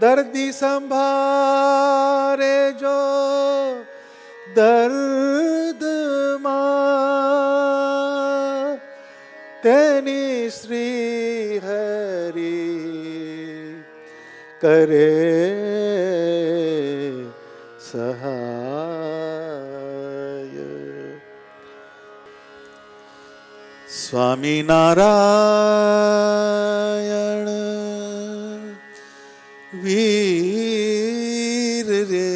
દર્દી સંભારે જો દર્દમાં તેની શ્રી હરિ કરે સહાય. સ્વામિનારાયણ વીર રે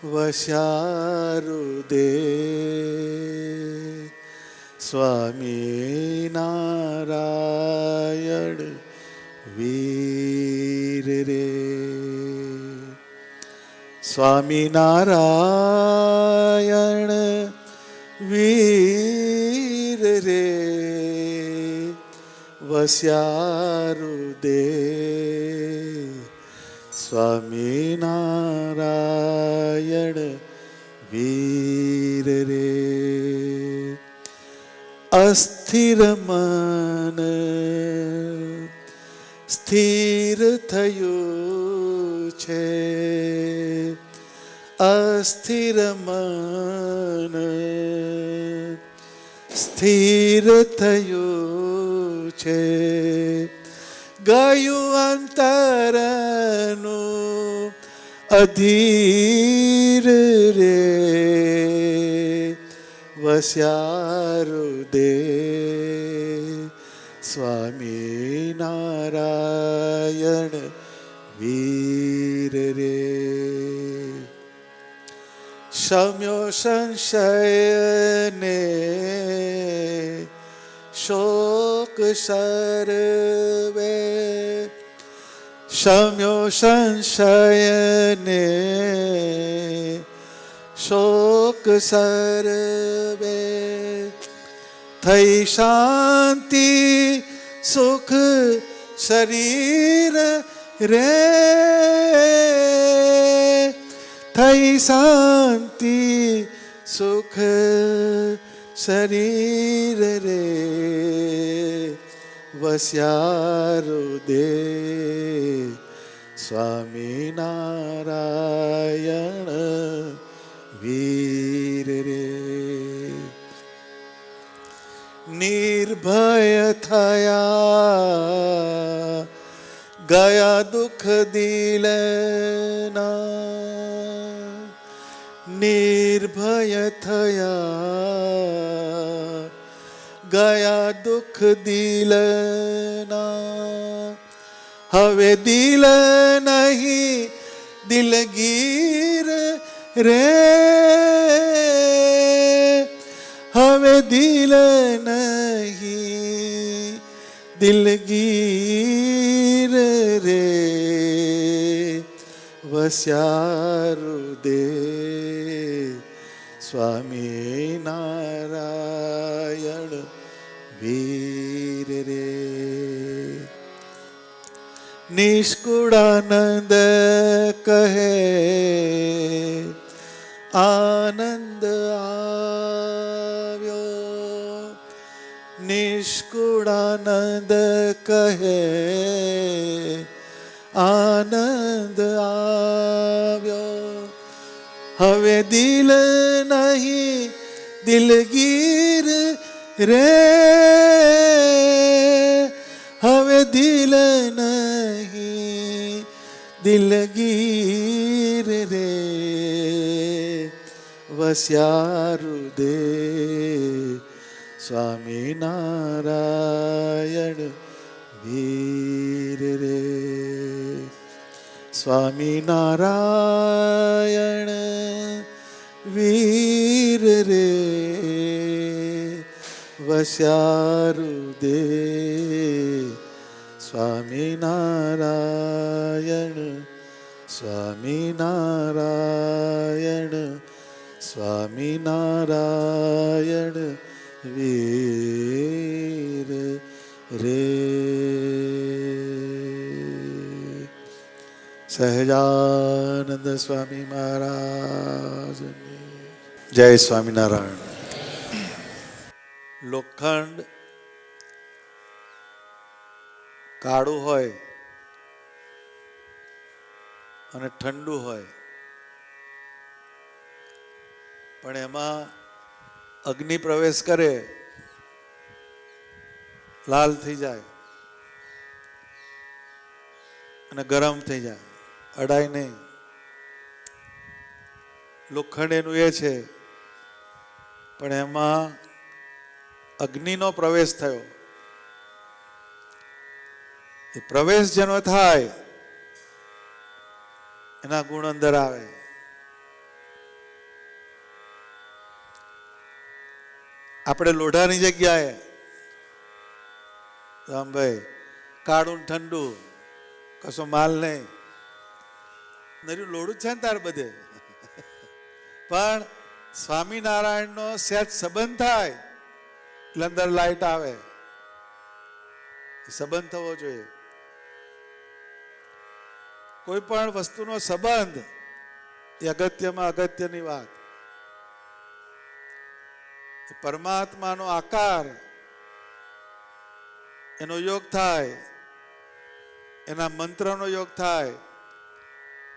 વસ્યારુદે. સ્વામિનારાયણ વીર રે. સ્વામિનારાયણ વીર રે વસ્યારુદે. સ્વામિનારાયણ વીર રે. અસ્થિર મન સ્થિર થયું છે. અસ્થિર મન સ્થિર થયું છે. ગયું અંતરનું અધીર રે વસ્યારુદે. સ્વામિનારાયણ વીર રે. શમ્યો સંશયને શોક સર્વે. શમ્યો સંશયને શોક સર્વે. થઈ શાંતિ સુખ શરીર રે. થઈ શાંતિ સુખ શરીર રે વસ્યારુદે. સ્વામિનારાયણ વીર રે. નિર્ભય થયા ગયા દુઃખ દિલના. નિર્ભય થયા ગયા દુઃખ દિલના. હવે દિલ નહીં દિલગીર રે. હવે દિલ નહીં દિલગીર રે વસ્યારુદે. સ્વામિનારાયણ વીર રે. નિષ્કુળાનંદ કહે આનંદ આવ્યો. નિષ્કુળાનંદ કહે આનંદ આવ્યો. હવે દિલ નહીં દિલગીર રે. હવે દિલ નહીં દિલગીર રે વસ્યારુદે. સ્વામિનારાયણ વીર રે. સ્વામિનારાયણ વીર રે વસ્યારુદે. સ્વામિનારાયણ સ્વામિનારાયણ સ્વામિનારાયણ વીર રે. સહજાનંદ સ્વામી મહારાજની જય. સ્વામિનારાયણ. લોખંડ કાળું હોય અને ઠંડુ હોય, પણ એમાં અગ્નિ પ્રવેશ કરે, લાલ થઈ જાય અને ગરમ થઈ જાય, અડાય નહીં. લોખંડ એનું એ છે, પણ એમાં અગ્નિનો પ્રવેશ થયો. એ પ્રવેશ જેનો થાય એના ગુણ અંદર આવે. આપણે લોઢાની જગ્યાએ રામભાઈ કાળું ઠંડુ કશો માલ નહીં, નર્યું લોઢું છે ને તાર બધે. પણ સ્વામિનારાયણનો સહેજ સંબંધ થાય એટલે અંદર લાઈટ આવે. સંબંધ થવો જોઈએ. કોઈ પણ વસ્તુનો સંબંધ એ અગત્યમાં અગત્યની વાત. પરમાત્માનો આકાર એનો યોગ થાય, એના મંત્રનો યોગ થાય,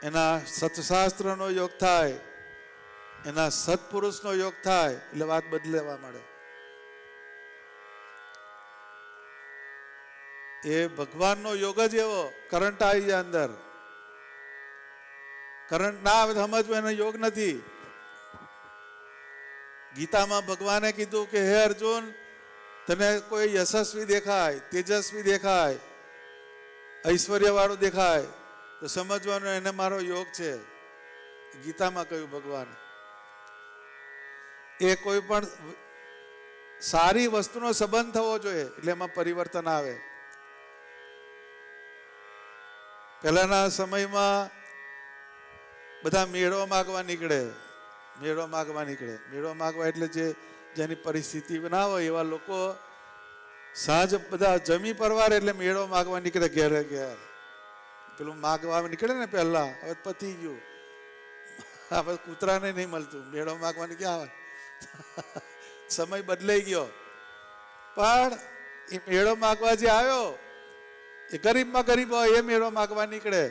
એના સત્શાસ્ત્રનો યોગ થાય, એના સત્પુરુષનો યોગ થાય એટલે વાત બદલેવા મળે. એ ભગવાનનો યોગ જ એવો, કરંટ આવી જાય અંદર. કરંટ ના આવે તો સમજવું એનો યોગ નથી. ગીતામાં ભગવાને કીધું કે હે અર્જુન, તને કોઈ યશસ્વી દેખાય, તેજસ્વી દેખાય, ઐશ્વર્યવાળું દેખાય તો સમજવાનું એને મારો યોગ છે. ગીતામાં કહ્યું ભગવાને. એ કોઈ પણ સારી વસ્તુનો સંબંધ થવો જોઈએ એટલે એમાં પરિવર્તન આવે. પહેલાના સમયમાં બધા મેળો માગવા નીકળે. મેળો માગવા એટલે જેની પરિસ્થિતિ ના હોય એવા લોકો સાંજ બધા જમી પરવારે એટલે મેળો માગવા નીકળે ઘેરે ઘેર. પેલું માગવા નીકળે ને પહેલા, હવે પતી ગયું. હવે કૂતરાને નહીં મળતું, મેળો માગવાની ક્યાં આવે. સમય બદલાઈ ગયો. પણ એ મેળો માગવા જે આવ્યો એ ગરીબમાં ગરીબ હોય એ મેળો માગવા નીકળે.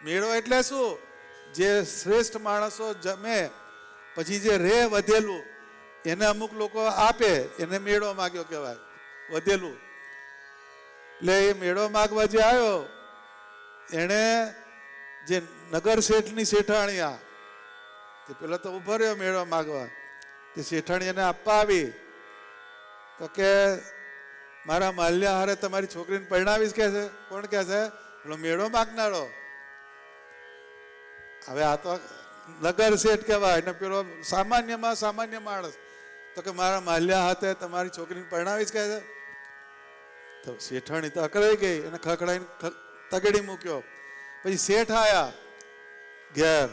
મેળો એટલે શું? જે શ્રેષ્ઠ માણસો જમે પછી જે રે વધેલું એને અમુક લોકો આપે, એને મેળો માગ્યો કહેવાય, વધેલું. એટલે એ મેળો માગવા જે આવ્યો એણે જે નગર શેઠની શેઠાણીયા તે પેલા તો ઉભો રહ્યો મેળો માગવા. તે શેઠાણી એને આપવા આવી તો કે મારા માલ્યા હારે તમારી છોકરીને પરણાવીશ કે છે. કોણ કે છે? પેલો મેળો માગનારો. હવે આ તો નગર શેઠ કહેવાય ને પેલો સામાન્યમાં સામાન્ય માણસ. તો કે મારા માલ્યા હાથે તમારી છોકરીને પરણાવીશ કે છે. તો શેઠાણી તો અકળાઈ ગઈ, એને ખખડાઈને તગડી મૂક્યો. પછી શેઠ આયા ઘેર.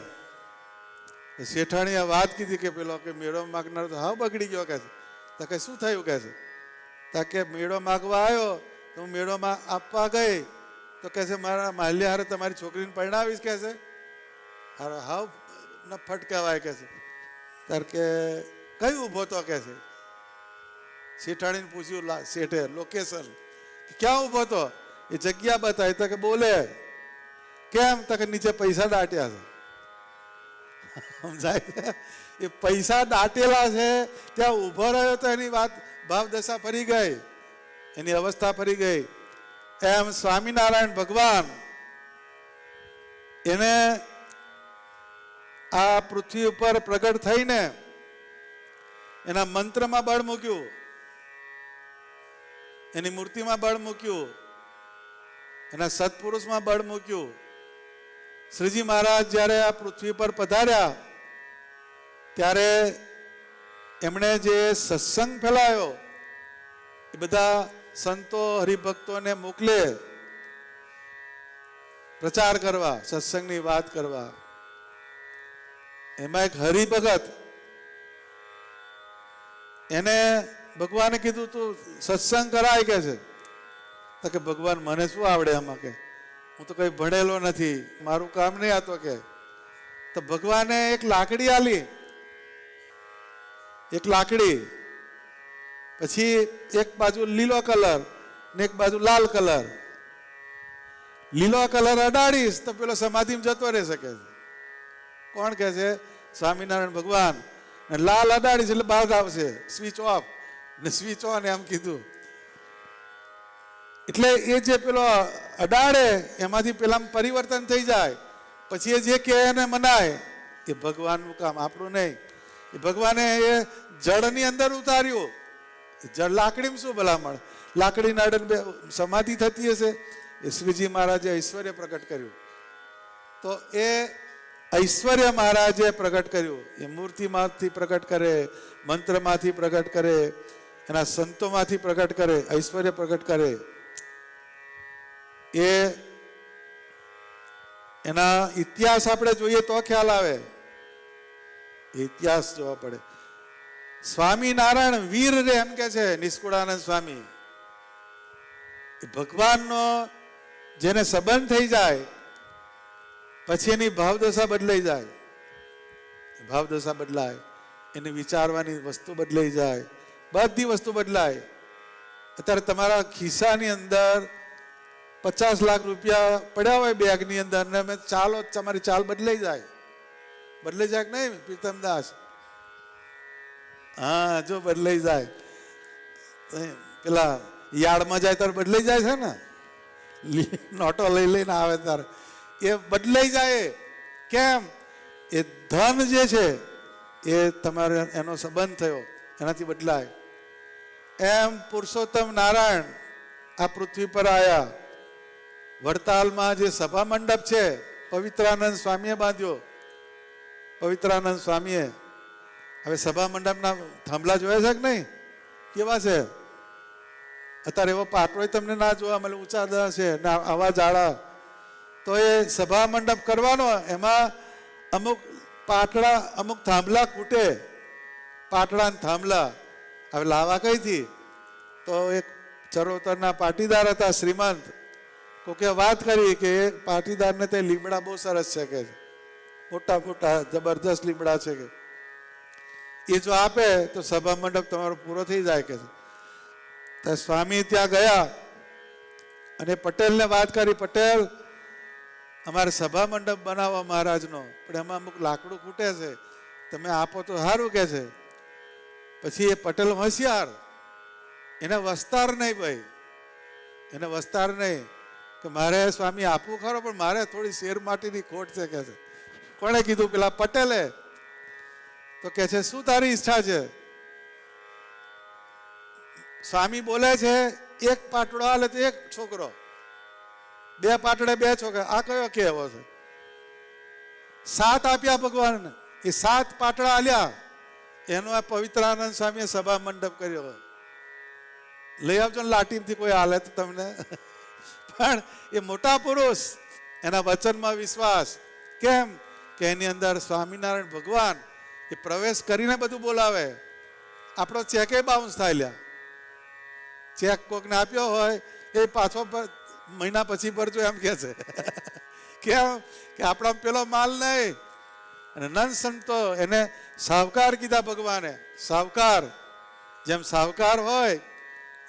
શેઠાણીએ વાત કીધી કે પેલો કે મેળો માગનારો તો હા બગડી ગયો કે છે. તો કે શું થયું કે છે? તો કે મેળો માગવા આવ્યો તો હું મેળોમાં આપવા ગઈ તો કે છે મારા માલ્યા હારે તમારી છોકરીને પરણાવીશ કે છે. હાવ નફટ કહેવાય કે છે. તાર કે કઈ ઊભો તો કે છે. શેઠાણીને પૂછ્યું શેઠે લોકેશન, ક્યાં ઊભો તો? એ જગ્યા બતાવી. તો કે બોલે કેમ? તો કે નીચે પૈસા દાટ્યા છે. સમજાય છે? એ પૈસા દાટેલા છે ત્યાં ઊભો રહ્યો તો એની વાત ભાવદશા ફરી ગઈ, એની અવસ્થા ફરી ગઈ. એમ સ્વામિનારાયણ ભગવાન એને આ પૃથ્વી ઉપર પ્રગટ થઈને એના મંત્રમાં બળ મૂક્યું, એની મૂર્તિમાં બળ મૂક્યું, એના સત્પુરુષમાં બળ મૂક્યું. શ્રીજી મહારાજ જ્યારે આ પૃથ્વી પર પધાર્યા ત્યારે એમણે જે સત્સંગ ફેલાયો એ બધા સંતો હરિભક્તોને મોકલે પ્રચાર કરવા, સત્સંગની વાત કરવા. એમાં એક હરિભગત, એને ભગવાને કીધું તું સત્સંગ કરાય કે છે. તો કે ભગવાન મને શું આવડે આમાં, કે હું તો કઈ ભણેલો નથી, મારું કામ નહીં આતો કે. તો ભગવાને એક લાકડી આલી, એક લાકડી, પછી એક બાજુ લીલો કલર ને એક બાજુ લાલ કલર. લીલો કલર અડાડીશ તો પેલો સમાધિમાં જતો રહેશે કે છે. કોણ કે છે? સ્વામિનારાયણ ભગવાન. અને લાલ અડાડીશ એટલે બહાર આવશે, સ્વિચ ઓફ ને સ્વિચ ઓન એમ કીધું. એટલે એ જે પેલો અડાડે એમાંથી પેલા પરિવર્તન થઈ જાય, પછી એ જે કે એને મનાય, એ ભગવાનનું કામ, આપણું નહીં. એ ભગવાને એ જળની અંદર ઉતાર્યું. જળ લાકડીમાં શું ભલામણ? લાકડીના અડે સમાધિ થતી હશે. એ શ્રીજી મહારાજે ઐશ્વર્ય પ્રગટ કર્યું. તો એ ઐશ્વર્ય મહારાજે પ્રગટ કર્યું. એ મૂર્તિમાંથી પ્રગટ કરે, મંત્રમાંથી પ્રગટ કરે, એના સંતોમાંથી પ્રગટ કરે, ઐશ્વર્ય પ્રગટ કરે. એ એના ઇતિહાસ આપણે જોઈએ તો ખ્યાલ આવે. ઇતિહાસ જોવા પડે. સ્વામિનારાયણ વીર રે એમ કે છે નિષ્કુળાનંદ સ્વામી. ભગવાનનો જેને સંબંધ થઈ જાય પછી એની ભાવદશા બદલાઈ જાય. ભાવદશા બદલાય, એની વિચારવાની વસ્તુ બદલાઈ જાય, બધી વસ્તુ બદલાય. અત્યારે તમારા ખિસ્સાની અંદર 50 લાખ રૂપિયા પડ્યા હોય બેગની અંદર, ને અમે ચાલો તમારી ચાલ બદલાઈ જાય. બદલાઈ જાય કે નહીં પ્રીતમદાસ? હા, જો બદલાઈ જાય. પેલા યાર્ડમાં જાય ત્યારે બદલાઈ જાય છે ને, નોટો લઈ લઈને આવે ત્યારે એ બદલાઈ જાય. કેમ? એ ધન જે છે એ તમારે એનો સંબંધ થયો એનાથી બદલાય. એમ પુરુષોત્તમ નારાયણ આ પૃથ્વી પર આવ્યા. વડતાલમાં જે સભા મંડપ છે પવિત્રાનંદ સ્વામીએ બાંધ્યો. પવિત્રાનંદ સ્વામીએ. હવે સભા મંડપના થાંભલા જોયા છે કે નહીં? કેવા છે? અત્યારે એવો પાટો તમને ના જોવા મળે, ઊંચા છે ને આવા જાડા. તો એ સભા મંડપ કરવાનો, એમાં અમુક પાટડા, અમુક થાંભલા ખૂટે. પાટડા ને થાંભલા હવે લાવા કઈથી? તો એક ચરોતરના પાટીદાર હતા શ્રીમંત, કોકે વાત કરી કે એ પાટીદારને તે લીમડા બહુ સરસ છે કે મોટા મોટા જબરદસ્ત લીમડા છે કે એ જો આપે તો સભા મંડપ તમારો પૂરો થઈ જાય કે. તો સ્વામી ત્યાં ગયા અને પટેલને વાત કરી, પટેલ અમારે સભા મંડપ બનાવવા મહારાજનો, પણ એમાં અમુક લાકડું ખૂટે છે, તમે આપો તો સારું કે છે. પછી એ પટેલ હોશિયાર, એને વસ્તાર નહીં ભાઈ, એને વસ્તાર નહીં કે મારે સ્વામી આપવું ખરો પણ મારે થોડી શેર માટીની ખોટ છે કે છે. કોણે કીધું? પેલા પટેલે. તો કે છે શું તારી ઈચ્છા છે? સ્વામી બોલે છે એક પાટડો હાલે તો એક છોકરો, બે પાટડે બે છોકરા. આ કયો કહેવો છે? 7 આપ્યા ભગવાન, એ 7 પાટડા આલ્યા. એનો આ પવિત્રાનંદ સ્વામીએ સભા મંડપ કર્યો. લઈ આવજો ને લાટીમથી કોઈ હાલે તો તમને. પણ એ મોટા પુરુષ, એના વચનમાં વિશ્વાસ. કેમ કે એની અંદર સ્વામિનારાયણ ભગવાન એ પ્રવેશ કરીને બધું બોલાવે. આપણો ચેકે બાઉન્સ થાય લ્યા. ચેક કોકને આપ્યો હોય એ પાછો મહિના પછી ભરજો એમ કે છે. કેમ કે આપણા પેલો માલ નહીં. અને નન સંતો એને સાવકાર કીધા ભગવાને. સાવકાર, જેમ સાવકાર હોય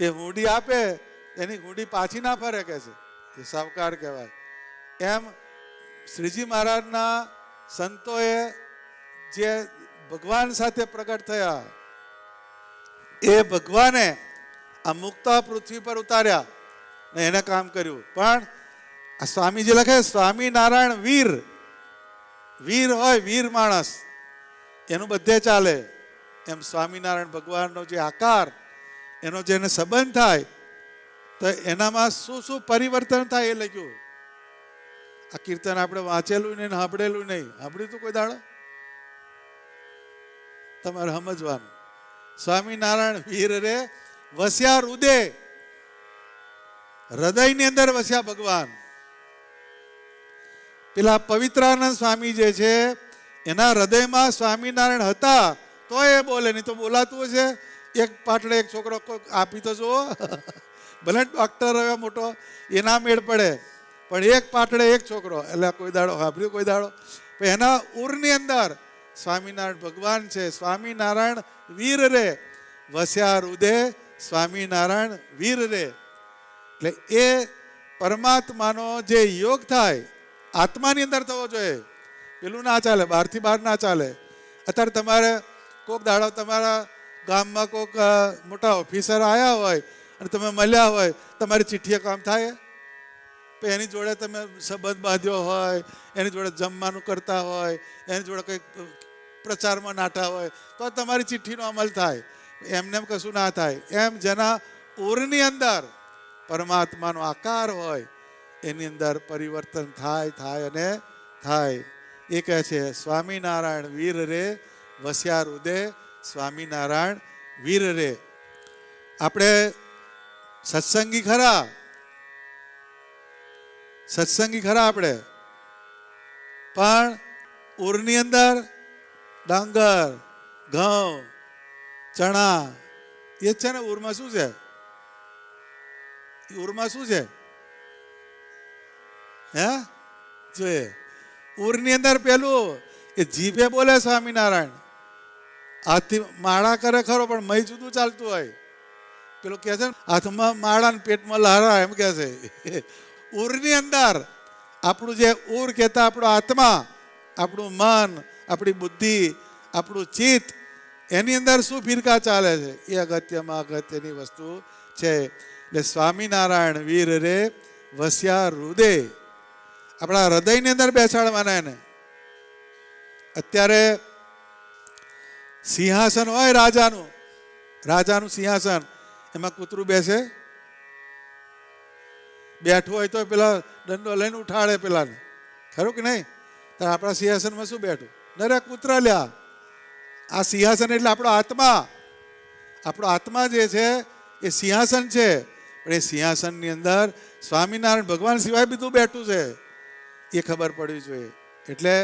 એ હુંડી આપે, એની હુંડી પાછી ના ફરે કે છે, એ સાવકાર કહેવાય. એમ શ્રીજી મહારાજના સંતોએ જે ભગવાન સાથે પ્રગટ થયા, એ ભગવાને આ મુક્તા પૃથ્વી પર ઉતાર્યા ને એને કામ કર્યું. પણ આ સ્વામીજી લખે સ્વામિનારાયણ વીર. વીર હોય, વીર માણસ, એનું બધે ચાલે. એમ સ્વામિનારાયણ ભગવાનનો જે આકાર, એનો જેને સંબંધ થાય તો એનામાં શું શું પરિવર્તન થાય એ લખ્યું. આ કીર્તન આપણે વાંચેલું નહીં, સાંભળેલું નહીં. સાંભળ્યું તું કોઈ દાડો? તમારે સમજવાનું. સ્વામિનારાયણ વીર રે વસ્યા હૃદય, હૃદયની અંદર વસ્યા ભગવાન. પેલા પવિત્રાનંદ સ્વામી જે છે એના હૃદયમાં સ્વામિનારાયણ હતા તો એ બોલે, નહીં તો બોલાતું હશે. એક પાટલે એક છોકરો આપી તો જુઓ. ભલે ડોક્ટર હવે મોટો, એના મેળ પડે, પણ એક પાટલે એક છોકરો, એટલે કોઈ દાડો સાંભળ્યું? કોઈ દાડો? એના ઉરની અંદર સ્વામિનારાયણ ભગવાન છે. સ્વામિનારાયણ વીર રે વસ્યા હૃદય, સ્વામિનારાયણ વીર રે. એટલે એ પરમાત્માનો જે યોગ થાય આત્માની અંદર થવો જોઈએ. પેલું ના ચાલે, બહારથી બહાર ના ચાલે. અત્યારે તમારે કોઈક દાડો તમારા ગામમાં કોઈક મોટા ઓફિસર આવ્યા હોય અને તમે મળ્યા હોય, તમારી ચિઠ્ઠીએ કામ થાય. એની જોડે તમે સંબંધ બાંધ્યો હોય, એની જોડે જમવાનું કરતા હોય, એની જોડે કંઈક પ્રચારમાં નાટા હોય, તો તમારી ચિઠ્ઠીનો અમલ થાય. એમને એમ કશું ના થાય. એમ જેના ઉરની અંદર પરમાત્માનો આકાર હોય એની અંદર પરિવર્તન થાય અને થાય. એ કહે છે સ્વામિનારાયણ વીર રે વસ્યા હૃદય, સ્વામિનારાયણ વીર રે. આપણે સત્સંગી ખરા, સત્સંગી ખરા આપણે, પણ ઉરની અંદર ડાંગર, ઘઉં, ચણા એ છે ને. ઉરમાં શું છે? ઉરમાં શું છે? હે જોઈએ ઉરની અંદર પેલું એ જીભે બોલે સ્વામિનારાયણ, હાથથી માળા કરે ખરો પણ મય જુદું ચાલતું હોય. પેલું કહે છે ને હાથમાં માળા ને પેટમાં લહરા, એમ કહે છે. ઉરની અંદર આપણું જે ઉર કહેતા આપણો આત્મા, આપણું મન, આપણી બુદ્ધિ, આપણું ચિત્ત, એની અંદર શું ફિરકા ચાલે છે એ અગત્યમાં અગત્યની વસ્તુ છે. એટલે સ્વામિનારાયણ વીર રે વસ્યા હૃદય, આપણા હૃદયની અંદર બેસાડવાના એને. અત્યારે સિંહાસન હોય રાજાનું, રાજાનું સિંહાસન, એમાં કૂતરું બેસે? બેઠું હોય તો પેલા દંડો લઈને ઉઠાડે પેલાને, ખરું કે નહીં? તો આપણા સિંહાસનમાં શું બેઠું? નરે કૂતરા લ્યા. આ સિંહાસન એટલે આપણો આત્મા. આપણો આત્મા જે છે એ સિંહાસન છે. પણ એ સિંહાસનની અંદર સ્વામિનારાયણ ભગવાન સિવાય બીજું બેઠું છે એ ખબર પડવી જોઈએ. એટલે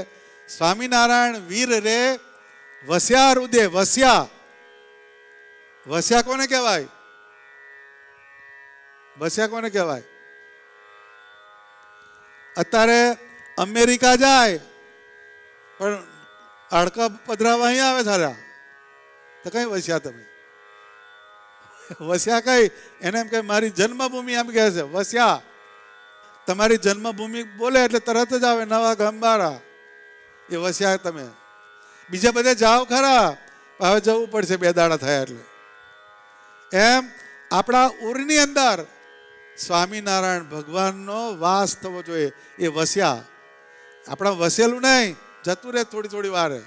સ્વામિનારાયણ વીર રે વસ્યા હૃદય. વસ્યા, વસ્યા કોને કહેવાય? વસ્યા કોને કહેવાય? અત્યારે અમેરિકા જાય પણ હાડકા પધરાવા અહીંયા આવે સારા, તો કઈ વસ્યા તમે? વસ્યા કઈ? એને એમ કે મારી જન્મભૂમિ, એમ કહે છે વસ્યા. તમારી જન્મભૂમિ બોલે એટલે તરત જ આવે નવા ગંબારા, એ વસ્યા તમે. બીજા બધે જાઓ ખરા, હવે જવું પડશે 2 દાડા થયા એટલે. એમ આપણા ઉરની અંદર સ્વામિનારાયણ ભગવાનનો વાસ થવો જોઈએ, એ વસ્યા. આપણા વસેલું નહીં, જતું રહે થોડી થોડી વારે.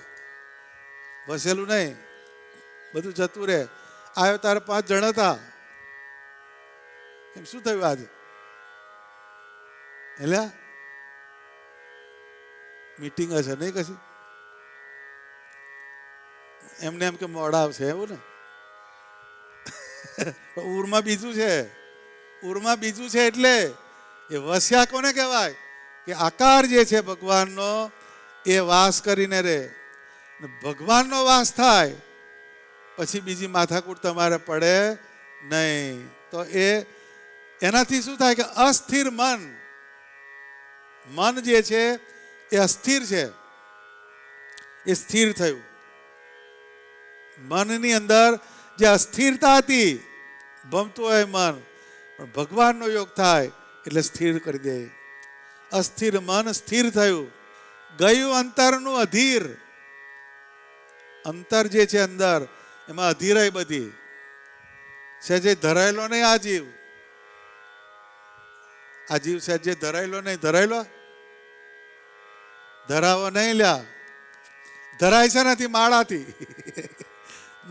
વસેલું નહીં, બધું જતું રહે. આવ્યો તારે 5 જણ હતા, એમ શું થયું આજે? એટલે મીટિંગ હશે નહીં કશી? એમને એમ કે મોડા આવશે એવું ને? ઉરમાં બીજું છે, ઉરમાં બીજું છે. એટલે એ વસ્યા કોને કહેવાય? કે આકાર જે છે ભગવાનનો એ વાસ કરીને રહે. ભગવાનનો વાસ થાય પછી બીજી માથાકૂટ તમારે પડે નહીં. તો એનાથી શું થાય કે અસ્થિર મન, મન જે છે એ અસ્થિર છે, એ સ્થિર થયું. મનની અંદર જે અસ્થિરતા હતી, ભમતું હોય મન, પણ ભગવાનનો યોગ થાય એટલે સ્થિર કરી દે. અસ્થિર મન સ્થિર થયું. ગયું અંતરનું અધીર. અંતર જે છે અંદર, એમાં અધીરાય બધી સહેજે ધરાયેલો નહીં. આ જીવ, આ જીવ સહેજે ધરાયેલો નહીં. ધરાયેલો ધરાવો નહીં લ્યા. ધરાય છે નથી માળાથી.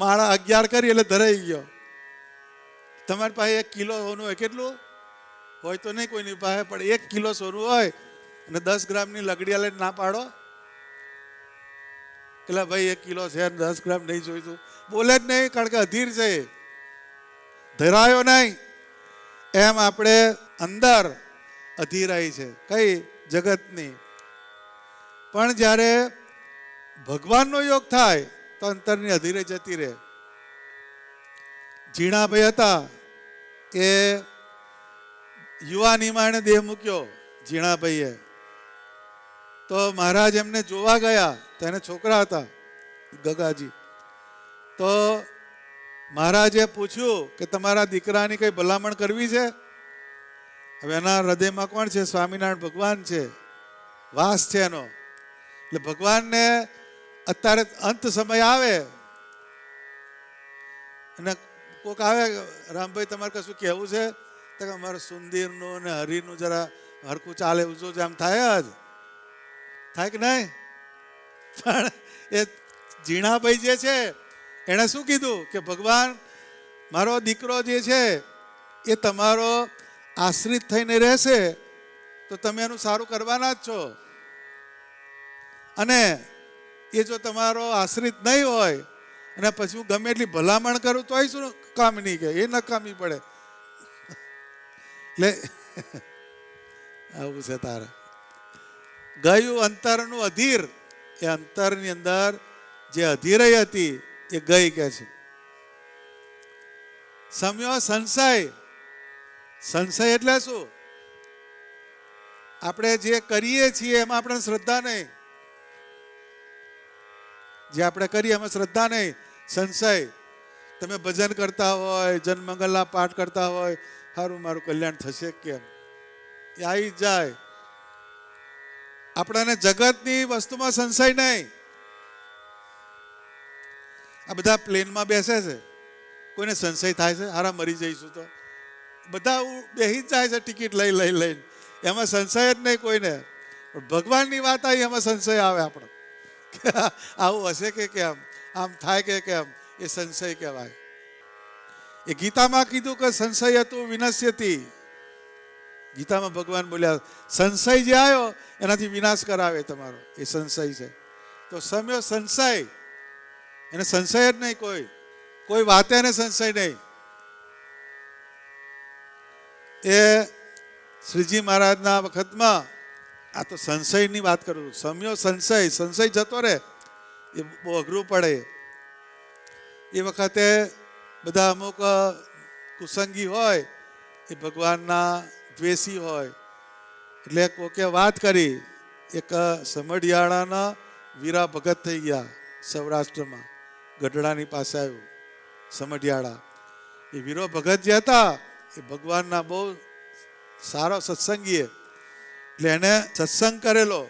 માળા 11 કરી એટલે ધરાઈ ગયો. તમારી પાસે 1 કિલો સોનું હોય, કેટલું હોય તો નહીં કોઈની પાસે, પણ 1 કિલો સોનું હોય અને 10 ગ્રામની લગડિયા લઈને ના પાડો, એટલે ભાઈ 1 કિલો છે 10 ગ્રામ નહીં જોઈતું, બોલે જ નહીં, કારણ કે અધીર છે, ધરાયો નહીં. એમ આપણે અંદર અધીરાઈ છે કઈ જગતની. પણ જ્યારે ભગવાનનો યોગ થાય તો અંતરની અધીરે જતી રહે. ઝીણાભાઈ હતા એ યુવાનીમાં એને દેહ મૂક્યો ઝીણાભાઈએ. તો મહારાજ એમને જોવા ગયા, તો એને છોકરા હતા ગગાજી. તો મહારાજે પૂછ્યું કે તમારા દીકરાની કઈ ભલામણ કરવી છે? હવે એના હૃદયમાં કોણ છે? સ્વામિનારાયણ ભગવાન છે, વાસ છે એનો. એટલે ભગવાનને અત્યારે અંત સમય આવે અને કોઈક આવે, રામભાઈ તમારે કશું કહેવું છે? તો કે અમારે સુંદરનું ને હરિનું જરા હરખું ચાલે ઉજો આમ થાય જ થાય કે નહીં? પણ એ ઝીણાભાઈ જે છે એણે શું કીધું કે ભગવાન મારો દીકરો જે છે એ તમારો આશ્રિત થઈને રહેશે તો તમે એનું સારું કરવાના જ છો, અને એ જો તમારો આશ્રિત નહીં હોય અને પછી હું ગમે એટલી ભલામણ કરું તોય શું કામ નહીં, કે એ નકામી પડે. એટલે આવું છે તારે. ગયું અંતરનું અધીર, એ અંતરની અંદર જે અધીરય હતી એ ગઈ કે છે. સમ્યો સંશય, સંશય એટલે શું? આપણે જે કરીએ છીએ એમાં આપણે શ્રદ્ધા નહીં, જે આપણે કરીએ એમાં શ્રદ્ધા નહીં, સંશય. તમે ભજન કરતા હોય, જનમંગલના પાઠ કરતા હોય, સારું મારું કલ્યાણ થશે કેમ, એ આવી જાય. આપણને જગતની વસ્તુમાં સંશય નહીં. આ બધા પ્લેનમાં બેસે છે, કોઈને સંશય થાય છે હારા મરી જઈશું તો? બધા બેસી જ જાય છે ટિકિટ લઈને, એમાં સંશય જ નહીં કોઈને. પણ ભગવાનની વાત આવી એમાં સંશય આવે આપણે, આવું હશે કે કેમ, આમ થાય કે કેમ, એ સંશય કહેવાય. એ ગીતામાં કીધું કે સંશય હતું વિનશ્યતિ. ગીતામાં ભગવાન બોલ્યા સંશય જે આવ્યો એનાથી વિનાશ કરાવે તમારો, એ સંશય છે. તો સમ્યો સંશય, એને સંશય જ નહીં, કોઈ વાતે એને સંશય નહીં. એ શ્રીજી મહારાજના વખતમાં, આ તો સંશયની વાત કરું છું, સમ્યો સંશય, સંશય જતો રહે એ બહુ અઘરું પડે. એ વખતે બધા અમુક કુસંગી હોય, એ ભગવાનના દ્વેષી હોય. એટલે કોકે વાત કરી, એક સમઢિયાળાના વીરા ભગત થઈ ગયા સૌરાષ્ટ્રમાં, ગઢડાની પાસે આવ્યું સમઢિયાળા. એ વીરો ભગત જે હતા એ ભગવાનના બહુ સારો સત્સંગી, એટલે એને સત્સંગ કરેલો.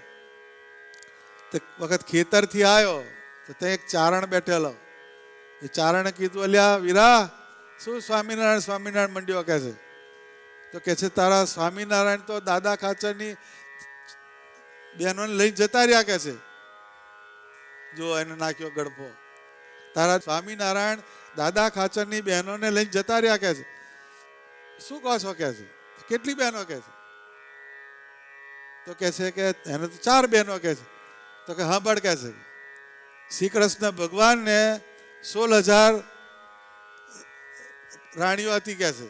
તે વખત ખેતરથી આવ્યો તો ત્યાં એક ચારણ બેઠેલો. એ ચારણે કીધું અલ્યા વીરા, શું સ્વામિનારાયણ સ્વામિનારાયણ મંડ્યો કહે છે? તો કહે છે તારા સ્વામિનારાયણ તો દાદા ખાચરની બહેનોને લઈને જતા રહ્યા કે છે, જો એને નાખ્યો ગડફો. તારા સ્વામિનારાયણ દાદા ખાચરની બહેનોને લઈને જતા રહ્યા કે છે. શું કહો છો કે છે? કેટલી બહેનો કે છે? તો કહે છે કે એને તો 4 બહેનો કે છે. તો કે સાંભળ કે છે, શ્રી કૃષ્ણ ભગવાનને 16,000 રાણીઓ હતી કે છે.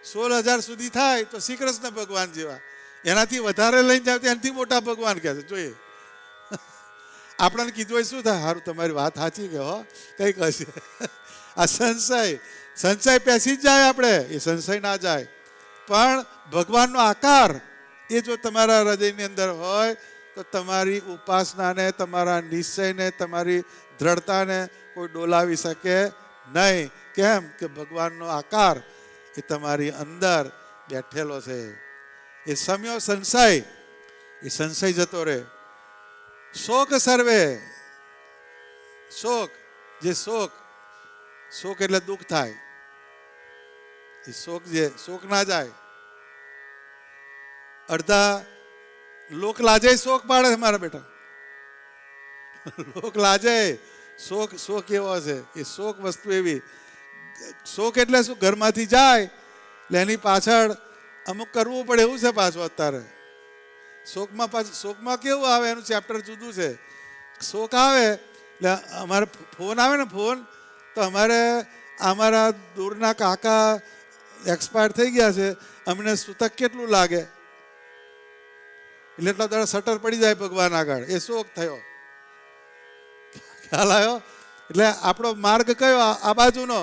16,000 સુધી થાય તો શ્રી કૃષ્ણ ભગવાન જેવા, એનાથી વધારે લઈને જાવ તો એનાથી મોટા ભગવાન કે છે. જોઈએ આપણને કીધું હોય શું થાય? સારું તમારી વાત સાચી કે હો, કઈ કહેશે. આ સંશય પેસી જ જાય આપણે, એ સંશય ના જાય. પણ ભગવાનનો આકાર એ જો તમારા હૃદયની અંદર હોય તો તમારી ઉપાસનાને, તમારા નિશ્ચયને, તમારી દ્રઢતાને કોઈ ડોલાવી શકે નહીં. કેમ કે ભગવાનનો આકાર એ તમારી અંદર બેઠેલો છે. એ સમ્યો સંશય, એ સંશય જતો રહે. શોક સર્વે, શોક, જે શોક એટલે દુઃખ થાય, એ શોક ના જાય. અડધા લોક લાજે શોક પાડે છે મારા બેટા, લોક લાજે શોક એવો છે. એ શોક વસ્તુ એવી, શોક એટલે શું? ઘરમાંથી જાય એટલે એની પાછળ અમુક કરવું પડે એવું છે પાછું અત્યારે. શોકમાં કેવું આવે એનું ચેપ્ટર જુદું છે. શોક આવે એટલે અમારે ફોન આવે ને, ફોન તો અમારા દૂરના કાકા એક્સપાયર થઈ ગયા છે, અમને સૂતક કેટલું લાગે, એટલે એટલા દાડા શટર પડી જાય ભગવાન આગળ, એ શોક થયો. ખ્યાલ આવ્યો? એટલે આપણો માર્ગ કયો? આ બાજુનો,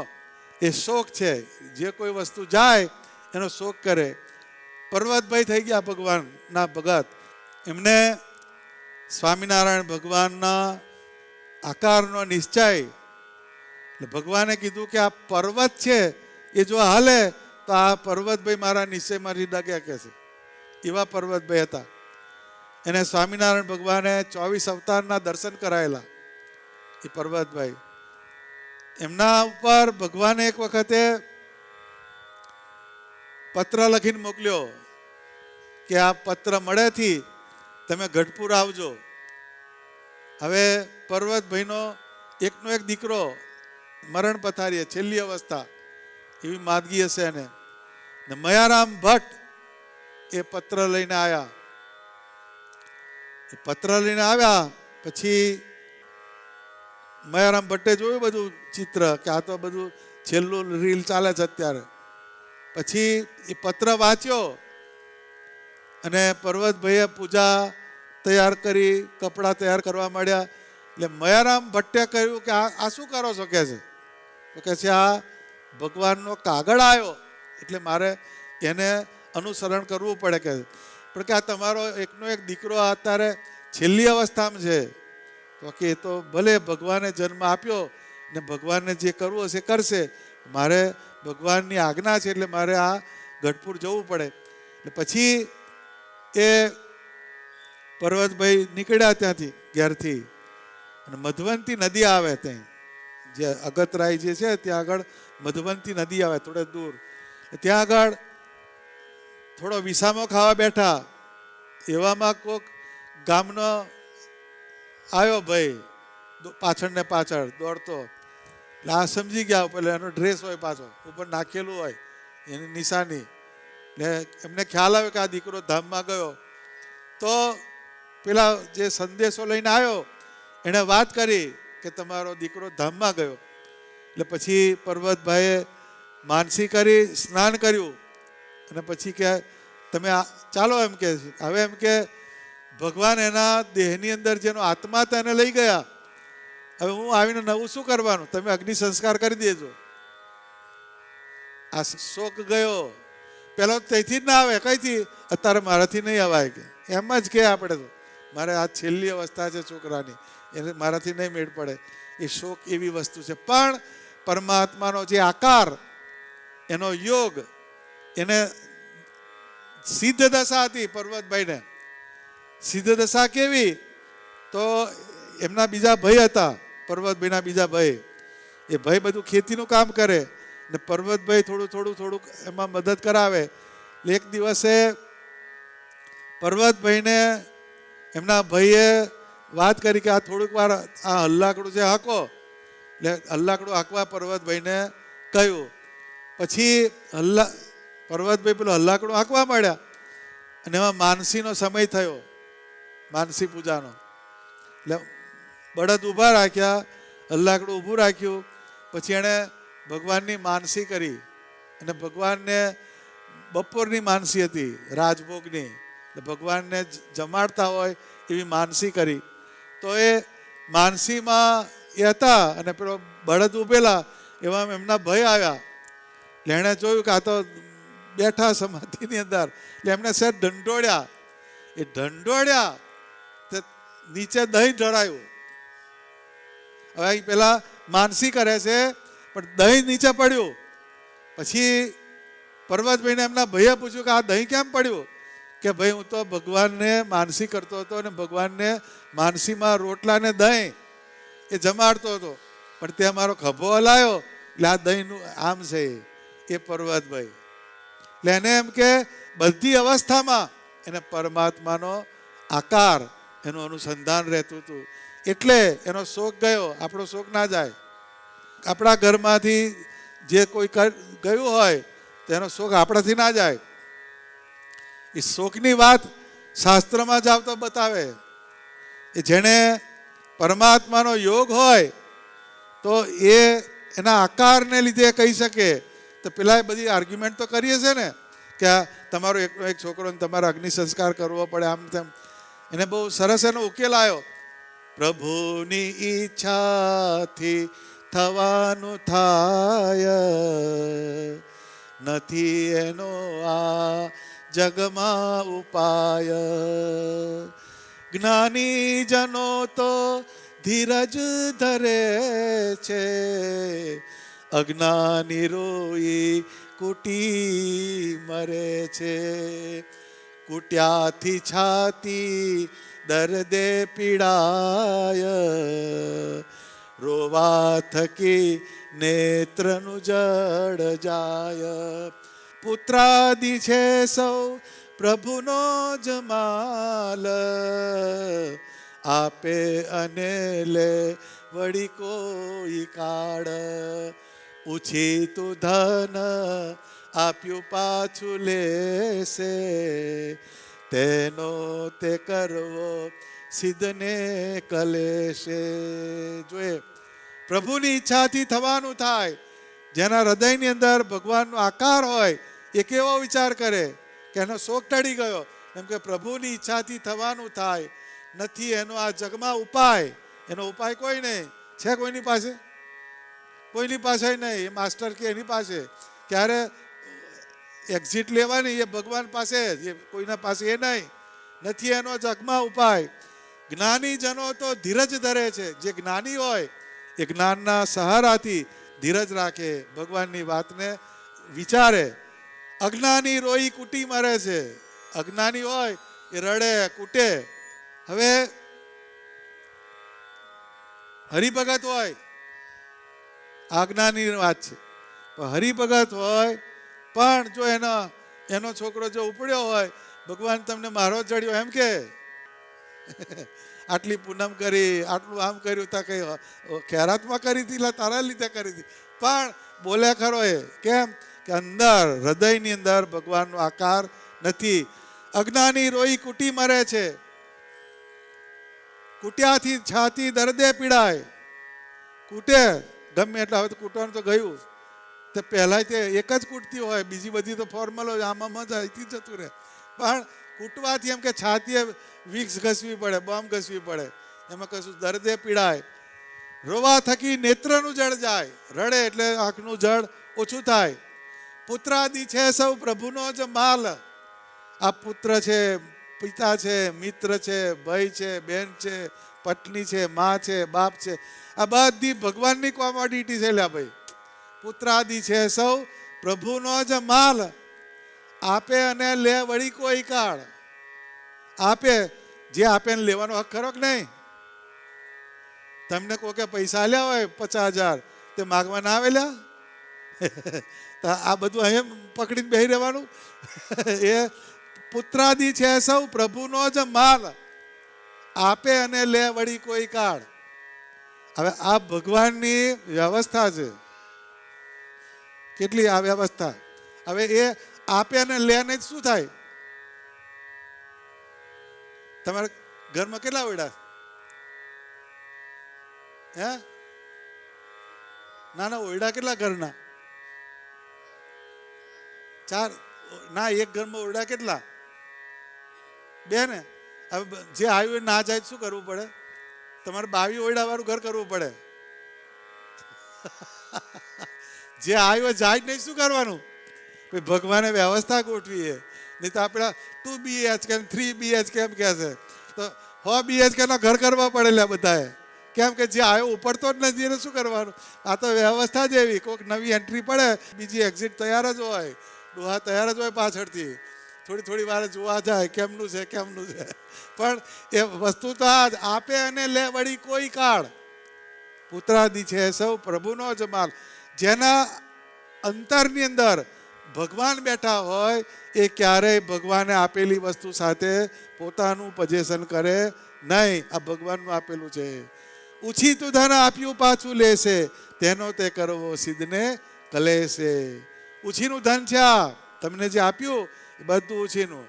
એ શોક છે. જે કોઈ વસ્તુ જાય એનો શોક કરે. પર્વતભાઈ થઈ ગયા ભગવાનના ભગત, એમને સ્વામિનારાયણ ભગવાનના આકારનો નિશ્ચય. એટલે ભગવાને કીધું કે આ પર્વત છે એ જો હાલે તો આ પર્વતભાઈ મારા નિશ્ચયમાંથી ડગ્યા કે છે. એવા પર્વતભાઈ હતા. એને સ્વામિનારાયણ ભગવાને 24 અવતારના દર્શન કરાયેલા. એ પર્વતભાઈ, એમના ઉપર ભગવાને એક વખતે પત્ર લખીને મોકલ્યો કે આ પત્ર મળેથી તમે ગઢપુર આવજો. હવે પર્વતભાઈનો એકનો એક દીકરો મરણ પથારીએ, છેલ્લી અવસ્થા, એવી માંદગી હશે એને. ને મયારામ ભટ્ટ એ પત્ર લઈને આવ્યા. એ પત્ર લઈને આવ્યા પછી મયારામ ભટ્ટે જોયું બધું ચિત્ર કે આ તો બધું છેલ્લું રીલ ચાલે છે અત્યારે. પછી એ પત્ર વાંચ્યો અને પર્વતભાઈએ પૂજા તૈયાર કરી, કપડાં તૈયાર કરવા માંડ્યા. એટલે મયારામ ભટ્ટે કહ્યું કે આ શું કરો છો કે છે? તો કે છે આ ભગવાનનો કાગળ આવ્યો એટલે મારે એને અનુસરણ કરવું પડે કે. પણ કે આ તમારો એકનો એક દીકરો અત્યારે છેલ્લી અવસ્થામાં છે. તો કે એ તો ભલે ભગવાને જન્મ આપ્યો ને ભગવાનને જે કરવું હશે કરશે, મારે ભગવાનની આજ્ઞા છે એટલે મારે આ ગઢપુર જવું પડે. એટલે પછી એ પર્વતભાઈ નીકળ્યા ત્યાંથી ઘેરથી, અને મધવંતી નદી આવે ત્યાં, જે અગતરાય જે છે ત્યાં આગળ મધવંતી નદી આવે થોડે દૂર. ત્યાં આગળ થોડો વિસામો ખાવા બેઠા. એવામાં કોક ગામનો આવ્યો ભાઈ પાછળ ને પાછળ દોડતો. એટલે આ સમજી ગયા, પેલો એનો ડ્રેસ હોય પાછો ઉપર નાખેલું હોય એની નિશાની. એટલે એમને ખ્યાલ આવ્યો કે આ દીકરો ધામમાં ગયો. તો પેલા જે સંદેશો લઈને આવ્યો એણે વાત કરી કે તમારો દીકરો ધામમાં ગયો. એટલે પછી પર્વતભાઈએ માનસી કરી, સ્નાન કર્યું, અને પછી કે તમે ચાલો એમ કે હવે એમ કે ભગવાન એના દેહની અંદર જેનો આત્મા હતા એને લઈ ગયા. હવે હું આવીને નવું શું કરવાનું? તમે અગ્નિ સંસ્કાર કરી દેજો. આ શોક ગયો. પેલો ત્યાંથી જ ના આવે, કઈથી? અત્યારે મારાથી નહીં અવાય કે એમ જ કે આપણે તો મારે આ છેલ્લી અવસ્થા છે છોકરાની, એને મારાથી નહીં મેળ પડે. એ શોક એવી વસ્તુ છે. પણ પરમાત્માનો જે આકાર, એનો યોગ, એને સિદ્ધ દશા હતી પર્વતભાઈને. સિદ્ધ દશા કેવી? તો એમના બીજા ભાઈ હતા, પર્વતભાઈના બીજા ભાઈ. એ ભાઈ બધું ખેતીનું કામ કરે ને પર્વતભાઈ થોડુંક એમાં મદદ કરાવે. એક દિવસે પર્વતભાઈને એમના ભાઈએ વાત કરી કે આ થોડીક વાર આ હલ્લાકડું છે હાંકો. એટલે હલ્લાકડું હાંકવા પર્વતભાઈને કહ્યું. પછી પર્વતભાઈ પેલું હલ્લાકડું હાંકવા માંડ્યા, અને એમાં માનસીનો સમય થયો, માનસી પૂજાનો. એટલે બળદ ઊભા રાખ્યા, હલ્લાકડું ઊભું રાખ્યું. પછી એણે ભગવાનની માનસી કરી, અને ભગવાનને બપોરની માનસી હતી, રાજભોગની. ભગવાનને જમાડતા હોય એવી માનસી કરી. તો એ માનસીમાં એ હતા, અને પેલો બળદ ઉભેલા, એવા એમના ભય આવ્યા. એટલે એણે જોયું કે આ તો બેઠા સમાધિની અંદર. એટલે એમને સહેજ ઢંઢોળ્યા. એ ઢંઢોળ્યા તો નીચે દહીં ઢળાયું. હવે અહીં પેલા માનસી કરે છે પણ દહીં નીચે પડ્યું. પછી પર્વતભાઈને એમના ભાઈએ પૂછ્યું કે આ દહીં કેમ પડ્યું? કે ભાઈ હું તો ભગવાનને માનસી કરતો હતો અને ભગવાનને માનસીમાં રોટલા ને દહીં એ જમાડતો હતો, પણ ત્યાં મારો ખભો હલાયો એટલે આ દહીંનું આમ છે. એ પર્વતભાઈ. એટલે એને એમ કે બધી અવસ્થામાં એને પરમાત્માનો આકાર, એનું અનુસંધાન રહેતું હતું. એટલે એનો શોક ગયો. આપણો શોક ના જાય. આપણા ઘરમાંથી જે કોઈ ગયું હોય તો એનો શોક આપણાથી ના જાય. એ શોકની વાત શાસ્ત્રમાં જાવ તો બતાવે. એ જેને પરમાત્માનો યોગ હોય તો એ એના આકારને લીધે કહી શકે. તો પેલા બધી આર્ગ્યુમેન્ટ તો કરીએ છે ને કે તમારો એકનો એક છોકરો ને તમારે અગ્નિ સંસ્કાર કરવો પડે, આમ તેમ. એને બહુ સરસ એનો ઉકેલ આવ્યો. પ્રભુની ઈચ્છાથી થવાનું થાય, નથી એનો આ જગમાં ઉપાય. જ્ઞાની જનો તો ધીરજ ધરે છે, અજ્ઞાની રોઈ કૂટી મરે છે. કૂટ્યાથી છાતી દર્દે પીડાય, રોવા થકી નેત્રનું જળ જાય. પુત્રાદિ છે સૌ પ્રભુનો જ માલ, આપે અને લે વળી કોઈ કાળ. ઉછીતું ધન આપ્યું પાછું લેશે, તેનો તે કરવો સિદ્ધને કલેશે. જોઈએ પ્રભુની ઈચ્છાથી થવાનું થાય. જેના હૃદયની અંદર ભગવાનનો આકાર હોય એ કેવો વિચાર કરે કે એનો શોક ટળી ગયો, એમ કે પ્રભુની ઈચ્છાથી થવાનું થાય. નથી એનો આ જગમાં ઉપાય, એનો ઉપાય કોઈ નહીં છે. કોઈની પાસે? કોઈની પાસે નહીં. એ માસ્ટર કે એની પાસે ક્યારે એક્ઝિટ લેવાની એ ભગવાન પાસે જ, એ કોઈના પાસે એ નહીં. નથી એનો જગમાં ઉપાય. જ્ઞાનીજનો તો ધીરજ ધરે છે. જે જ્ઞાની હોય એ જ્ઞાનના સહારાથી ધીરજ રાખે, ભગવાનની વાતને વિચારે. અજ્ઞાની રોઈ કૂટી મરે છે. અજ્ઞાની હોય એ રડે કૂટે. હવે હરિભગત હોય, આજ્ઞાની વાત છે, હરિભગત હોય પણ જો એનો છોકરો જો ઉપડ્યો હોય, ભગવાન તમને મારો ચડ્યો એમ કે આટલી પૂનમ કરી, આટલું આમ કર્યું, તા કઈ ખેરાતમાં કરી હતી, તારા લીધે કરી હતી, પણ બોલે ખરો એ કેમ કે અંદર હૃદયની અંદર ભગવાનનો આકાર નથી. અજ્ઞાની રોઈ કૂટી મરે છે. કૂટ્યાથી છાતી દર્દે પીડાય. કૂટે ગમે એટલે, હવે તો કૂટવાનું તો ગયું. તે પહેલાં તે એક જ કૂટતી હોય, બીજી બધી તો ફોર્મલ હોય, આમાં મજા અહીંથી જતું રહે. પણ કૂટવાથી એમ કે છાતીએ વિક્સ ઘસવી પડે, બોમ્બ ઘસવી પડે, એમાં કશું દર્દે પીડાય. રોવા થકી નેત્રનું જળ જાય. રડે એટલે આંખનું જળ ઓછું થાય. પુત્રાદિ છે સૌ પ્રભુનો જ માલ. આ પુત્ર છે, પિતા છે, મિત્ર છે, ભાઈ છે, બેન છે, પત્ની છે, મા છે, બાપ છે, આ બધી ભગવાનની કોમોડિટી છે. લ્યા ભાઈ, પુત્રાદિ છે સૌ પ્રભુનો જ માલ, આપે અને લે વળી કોઈ કાળ. આપે, જે આપે ને લેવાનો હક ખરો કે નહીં? તમને કોઈ કે પૈસા આલ્યા હોય 50,000, તે માગવા ના આવેલા? આ બધું અહીંયા પકડીને બેસી રહેવાનું. એ પુત્રાદિ છે સૌ પ્રભુનો જ માલ, આપે અને લે વળી કોઈ કાળ. હવે આ ભગવાનની વ્યવસ્થા છે. કેટલી આ વ્યવસ્થા. હવે એ આપે અને લે ને શું થાય? તમારા ઘરમાં કેટલા ઓરડા? હે? ના ઓરડા કેટલા ઘરના? 4 ના, એક ઘરમાં ઓરડા કેટલા? 2 ને. હવે જે આવ્યું ના જાય શું કરવું પડે? તમારે 22 ઓરડા વાળું ઘર કરવું પડે. જે આવ્યો જાય નહીં શું કરવાનું? ભગવાને વ્યવસ્થા ગોઠવી. નહીં તો આપણે 2 BHK 3 BHK એમ કહે છે, તો 100 BHK ના ઘર કરવા પડેલા બધાએ. કેમ કે જે આવ્યો ઉપડતો જ નથી એને શું કરવાનું? આ તો વ્યવસ્થા જ એવી. કોઈક નવી એન્ટ્રી પડે, બીજી એક્ઝિટ તૈયાર જ હોય, ડોહા તૈયાર જ હોય પાછળથી. થોડી વાર જોવા જાય કેમનું છે કેમનું છે. પણ એ વસ્તુ તો આ જ, આપે અને લે વળી કોઈ કાળ. પુત્રાદિ છે સૌ પ્રભુનો જ માલ. જેના અંતરની અંદર ભગવાન બેઠા હોય એ ક્યારેય ભગવાને આપેલી વસ્તુ સાથે પોતાનું પજેશન કરે નહીં. આ ભગવાનનું આપેલું છે. ઉછીતું ધન આપ્યું પાછું લેશે, તેનો તે કરવો સિદ્ધને કલેશે. ઉછીનું ધન છે આ, તમને જે આપ્યું એ બધું ઉછીનું.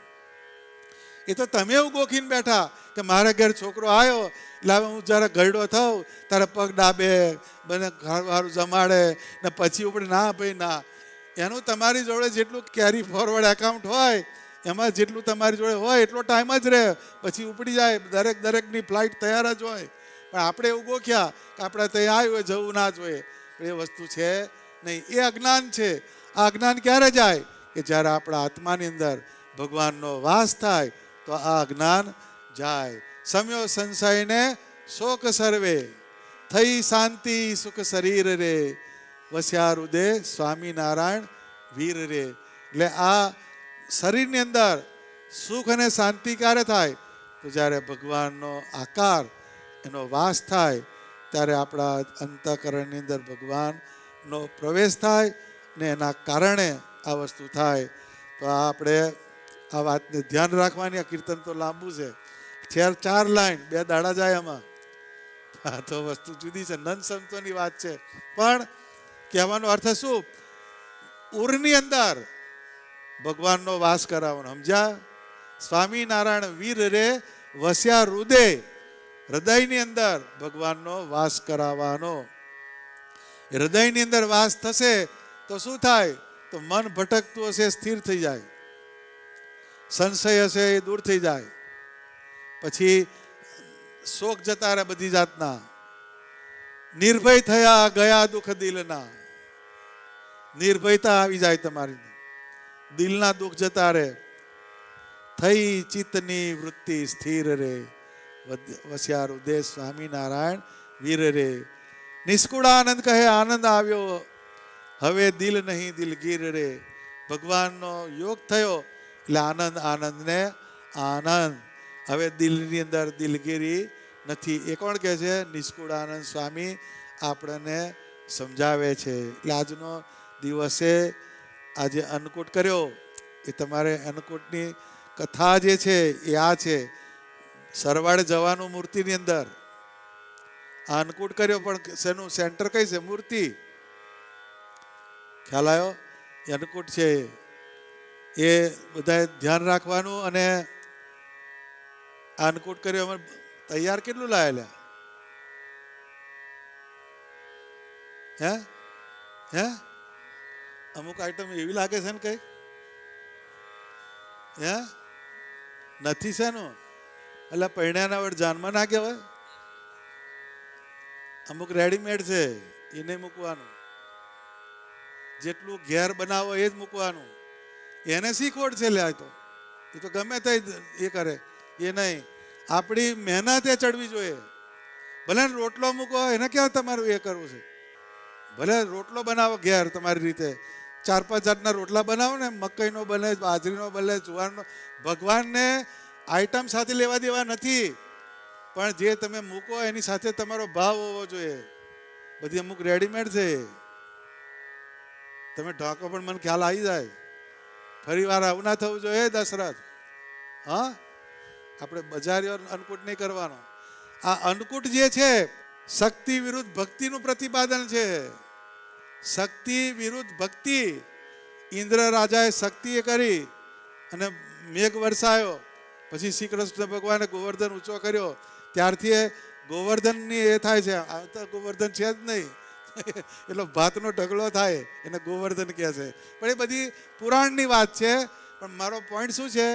એ તો તમે એવું ગોખીને બેઠા કે મારા ઘર છોકરો આવ્યો એટલે હવે હું જરા ગરડો થાઉં, તારા પગ ડાબે, મને ખાવાનું જમાડે ને પછી ઉપડે. ના ભાઈ ના. એનું તમારી જોડે જેટલું કેરી ફોરવર્ડ એકાઉન્ટ હોય, એમાં જેટલું તમારી જોડે હોય એટલો ટાઈમ જ રહે, પછી ઉપડી જાય. દરેકની ફ્લાઇટ તૈયાર જ હોય. પણ આપણે એવું ગોખ્યા કે આપણે ત્યાં આવ્યું હોય, જવું ના જોઈએ. એ વસ્તુ છે નહીં. એ અજ્ઞાન છે. આ અજ્ઞાન ક્યારે જાય? કે જ્યારે આપણા આત્માની અંદર ભગવાનનો વાસ થાય તો આ અજ્ઞાન જાય. સમ્યો સંશયને શોક સર્વે, થઈ શાંતિ સુખ શરીર રે, વસ્યા હૃદય સ્વામિનારાયણ વીર રે. એટલે આ શરીરની અંદર સુખ અને શાંતિ ક્યારે થાય? તો જ્યારે ભગવાનનો આકાર એનો વાસ થાય ત્યારે આપણા અંતઃકરણની અંદર ભગવાનનો પ્રવેશ થાય ને એના કારણે આ વસ્તુ થાય. તો આપણે આ વાતને ધ્યાન રાખવાની. આ કીર્તન તો લાંબુ છે, 4 લાઈન 2 દાડા જાય એમાં. આ તો વસ્તુ જુદી છે, નંદ સંતોની વાત છે. પણ કહેવાનો અર્થ શું? ઉરની અંદર ભગવાનનો વાસ કરાવવાનો. સમજ્યા? સ્વામિનારાયણ વીર રે વસ્યા હૃદય, હૃદયની અંદર ભગવાનનો વાસ કરાવવાનો. હૃદયની અંદર વાસ થશે તો શું થાય? તો મન ભટકતું હશે સ્થિર થઈ જાય, સંશય હશે એ દૂર થઈ જાય, પછી શોક જતા રહે બધી જાતના, નિર્ભય થયા ગયા દુઃખ દિલના. નિર્ભયતા આવી જાય તમારી, દિલના દુઃખ જતા રહે. થઈ ચિત્તની વૃત્તિ સ્થિર રે વસ્યા હૃદય સ્વામિનારાયણ વીર રે. નિષ્કુળાનંદ કહે આનંદ આવ્યો હવે દિલ નહીં દિલગીર રે. ભગવાનનો યોગ થયો એટલે આનંદ, આનંદને આનંદ. હવે દિલની અંદર દિલગીરી નથી. એ કોણ કહે છે? નિષ્કુળાનંદ સ્વામી આપણને સમજાવે છે. એટલે આજનો દિવસે આજે અન્નકૂટ કર્યો એ તમારે અન્નકૂટની કથા જે છે એ આ છે. સરવાળે જવાનું મૂર્તિની અંદર આ અન્નકૂટ કર્યો, પણ શેનું સેન્ટર કઈ છે? મૂર્તિ. ખ્યાલ આવ્યો? એ અન્નકૂટ છે એ બધાએ ધ્યાન રાખવાનું. અને આ અન્નકૂટ કર્યો અમે તૈયાર કેટલું લાયેલા? હે હે અમુક આઈટમ એવી લાગે છે ને કઈ હે નથી છે નું એટલે પૈણાના વડ જાનમાં ના કહેવાય. અમુક રેડીમેડ છે એને મૂકવાનું, જેટલું ઘેર બનાવો એ જ મૂકવાનું. એને શીખવડ છે લે. એ તો ગમે તે એ કરે એ નહીં. આપણી મહેનત એ ચડવી જોઈએ. ભલે રોટલો મૂકો એને ક્યાં તમારું એ કરવું છે? ભલે રોટલો બનાવો ઘેર તમારી રીતે, 4-5 જાતના રોટલા બનાવો ને, મકઈનો બને, બાજરીનો બને, જુવારનો. ભગવાનને આઈટમ સાથે લેવા દેવા નથી, પણ જે તમે મૂકો એની સાથે તમારો ભાવ હોવો જોઈએ. બધી અમુક રેડીમેડ છે. તમે ઢાંકો પણ મને ખ્યાલ આવી જાય. ફરી વાર આવું ના થવું જોઈએ દશરથ. હા, આપણે બજારીઓ અન્નકૂટ નહીં કરવાનો. આ અન્નકૂટ જે છે શક્તિ વિરુદ્ધ ભક્તિનું પ્રતિપાદન છે. શક્તિ વિરુદ્ધ ભક્તિ. ઇન્દ્ર રાજાએ શક્તિ કરી અને મેઘ વરસાયો, પછી શ્રી કૃષ્ણ ભગવાને ગોવર્ધન ઊંચો કર્યો, ત્યારથી ગોવર્ધનની એ થાય છે. આ તો ગોવર્ધન છે જ નહીં, એટલો ભાતનો ઢગલો થાય એને ગોવર્ધન કહે છે. પણ એ બધી પુરાણની વાત છે. પણ મારો પોઈન્ટ શું છે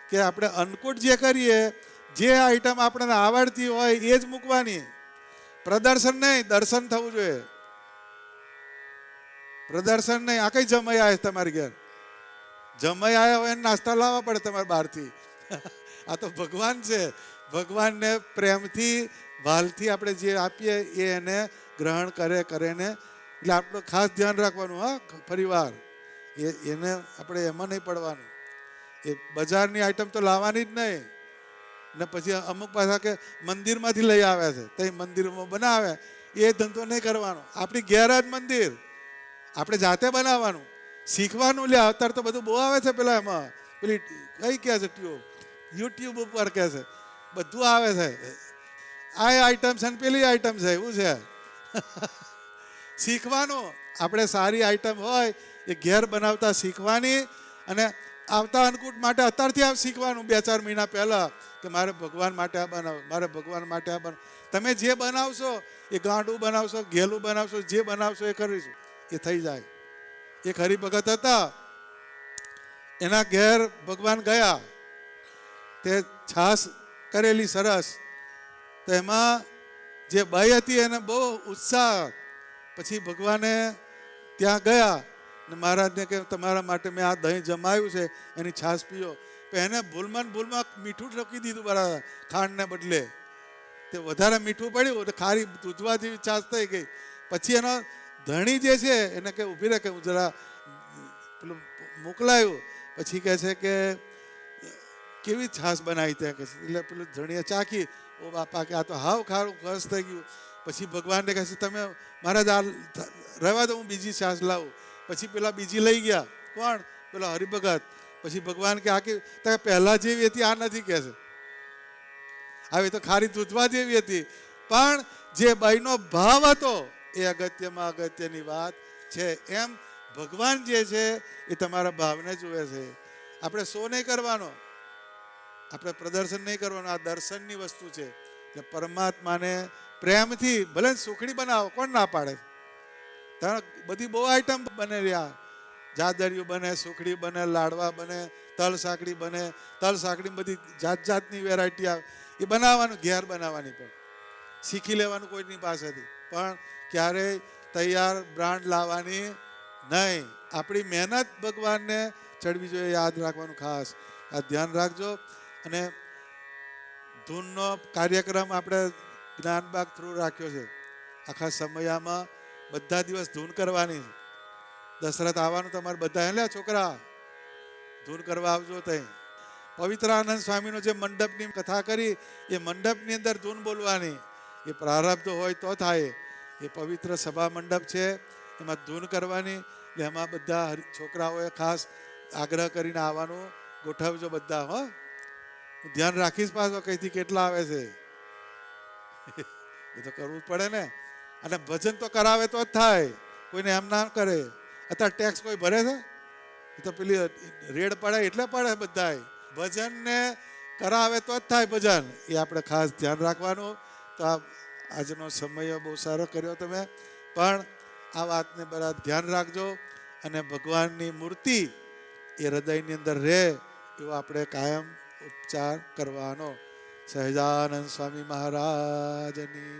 કે આપણે અન્નકૂટ જે કરીએ, જે આઈટમ આપણને આવડતી હોય એ જ મૂકવાની. પ્રદર્શન નહીં, દર્શન થવું જોઈએ. પ્રદર્શન નહીં. આ કઈ જમાઈ આવે તમારી ઘેર? જમાઈ આવ્યા હોય નાસ્તા લાવવા પડે તમારે બહારથી. આ તો ભગવાન છે. ભગવાનને પ્રેમથી ભાલથી આપણે જે આપીએ એ એને ગ્રહણ કરે ને. એટલે આપણે ખાસ ધ્યાન રાખવાનું. હા, ફરીવાર એને આપણે એમાં નહીં પડવાનું. એ બજારની આઈટમ તો લાવવાની જ નહીં. ને પછી અમુક પાછા કે મંદિરમાંથી લઈ આવે છે, તો મંદિરમાં બનાવે, એ ધંધો નહીં કરવાનો. આપણી ઘેર જ મંદિર, આપણે જાતે બનાવવાનું, શીખવાનું. લે અત્યારે તો બધું બહુ આવે છે. પેલા એમાં પેલી કઈ કહે છે ટ્યુબ, યુટ્યુબ ઉપર કહે છે, બધું આવે છે. આ આઈટમ છે ને પેલી આઈટમ છે, એવું છે. શીખવાનું. આપણે સારી આઈટમ હોય એ ઘેર બનાવતા શીખવાની. અને આવતા અન્નકૂટ માટે અત્યારથી આ શીખવાનું 2-4 મહિના પહેલાં કે મારે ભગવાન માટે આ બનાવો, મારે ભગવાન માટે આ બનાવો. તમે જે બનાવશો એ ગાંડું બનાવશો, ઘેલું બનાવશો, જે બનાવશો એ કરીશું, એ થઈ જાય. એક હરિભગત હતા, એના ઘેર ભગવાન ગયા, તે છાશ કરેલી સરસ. તો એમાં જે બાઈ હતી એને બહુ ઉત્સાહ. પછી ભગવાને ત્યાં ગયા ને મહારાજને કે તમારા માટે મેં આ દહીં જમાયું છે, એની છાશ પીઓ. તો એને ભૂલમાં મીઠું ઠોકી દીધું બરાબર, ખાંડને બદલે. તે વધારે મીઠું પડ્યું એટલે ખારી દૂધવા જેવી છાશ થઈ ગઈ. પછી એનો ધણી જે છે એને કે ઊભી રહે કે હું જરા પેલું મોકલાયું. પછી કહે છે કે કેવી છાશ બનાવી ત્યાં કહે છે. એટલે પેલું ધણીએ ચાખી, ઓ બાપા કે આ તો હાવ ખારું ખસ થઈ ગયું. પછી ભગવાનને કહે છે તમે મહારાજ આ રહેવા દો, હું બીજી છાશ લાવું. પછી પેલા બીજી લઈ ગયા. કોણ? પેલો હરિભગત. પછી ભગવાન કે આ કે પહેલા જેવી હતી આ નથી કહે છે. હવે તો ખારી દૂધવા જેવી હતી, પણ જે બાઈનો ભાવ હતો એ અગત્યમાં અગત્યની વાત છે. એમ ભગવાન જે છે એ તમારા ભાવને જુએ છે. આપણે શો નહીં કરવાનો, આપણે પ્રદર્શન નહીં કરવાનું, આ દર્શનની વસ્તુ છે. એટલે પરમાત્માને પ્રેમથી ભલે સુખડી બનાવો, કોણ ના પાડે? બધી બહુ આઈટમ બને રહ્યા, જાદરિયું બને, સુખડી બને, લાડવા બને, તલ સાંકડી બને. તલ સાંકડી બધી જાત જાતની વેરાયટી આવે, એ બનાવવાનું, ઘેર બનાવવાની, પણ શીખી લેવાનું કોઈની પાસેથી. પણ ક્યારેય તૈયાર બ્રાન્ડ લાવવાની નહીં. આપણી મહેનત ભગવાનને ચડવી જોઈએ, યાદ રાખવાનું ખાસ. આ ધ્યાન રાખજો. અને ધૂનનો કાર્યક્રમ આપણે જ્ઞાનબાગ થ્રુ રાખ્યો છે. આખા સમયમાં બધા દિવસ ધૂન કરવાની. દશરથ આવવાનું તમારે બધા, એટલે છોકરા ધૂન કરવા આવજો. ત્યાં પવિત્રાનંદ સ્વામીનો જે મંડપની કથા કરી, એ મંડપની અંદર ધૂન બોલવાની. એ પ્રારબ્ધ હોય તો થાય. એ પવિત્ર સભા મંડપ છે, એમાં ધૂન કરવાની. એટલે એમાં બધા છોકરાઓએ ખાસ આગ્રહ કરીને આવવાનું ગોઠવજો બધા. હો, હું ધ્યાન રાખીશ પાછો કઈથી કેટલા આવે છે. એ તો કરવું જ પડે ને. અને ભજન તો કરાવે તો જ થાય, કોઈને એમ ના કરે. અત્યારે ટેક્સ કોઈ ભરે છે? એ તો પેલી રેડ પડે એટલે પડે. બધા ભજનને કરાવે તો જ થાય ભજન. એ આપણે ખાસ ધ્યાન રાખવાનું. તો આજનો સમય બહુ સારો કર્યો તમે, પણ આ વાતને બધા ધ્યાન રાખજો. અને ભગવાનની મૂર્તિ એ હૃદયની અંદર રહે એવો આપણે કાયમ ઉપચાર કરવાનો. સહજાનંદ સ્વામી મહારાજની